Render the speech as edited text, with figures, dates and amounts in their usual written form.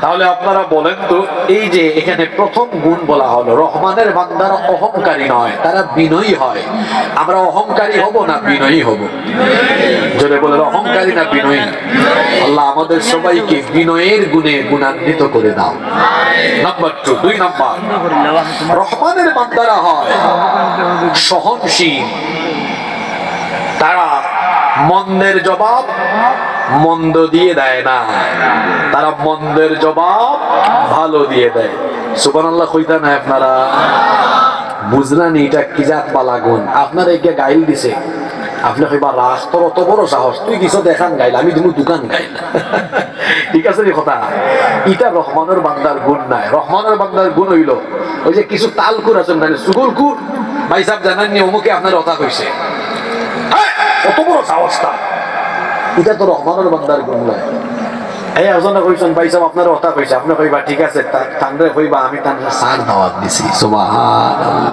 তাহলে আপনারা বলেন তো, এই যে এখানে প্রথম গুণ বলা হলো, রহমানের বান্দারা অহংকারী নয়, তারা বিনয়ী হয়। আমরা অহংকারী হব না বিনয়ী হব? যদি বলে অহংকারী না বিনয়ী? আল্লাহ আমাদের সবাইকে বিনয়ের গুণে গুণান্বিত করে দাও। নাম্বার 2, 2 নাম্বার, রহমানের বান্দারা হয় সহনশীল। তারা মন্দের জবাব মন্দ দিয়ে দেয় না, তারা মন্দের জবাব ভালো দিয়ে দেয়। সুবহানাল্লাহ কইতা না আপনারা? বুঝলেন এটা কি জাত পালা গুণ? আপনার একে গাইল দিছে, আপনি কইবা রাস তোর অত বড় সাহস, তুই কিছু দেখান গাইল, আমি তুমি দোকান গাইল। ঠিক আছে কথা? এটা রহমানের বান্দার গুণ নাই। রহমানের বান্দার গুণ হইল ওই যে কিছু তালকুর আছেন মানে সুগুলকুর, ভাই সাহেব জানাননি অমুকে আপনার কথা কইছে, কত বড় সাহসটা, এটা তো রহমানের বান্দার গুণ নাই। এই একজনে কইছেন ভাই সাহেব আপনার কথা কইছে, আপনি কইবা ঠিক আছে, তান্ডে কইবা আমি তান্ডে সার দাওয়াত দিছি। সুবহানাল্লাহ।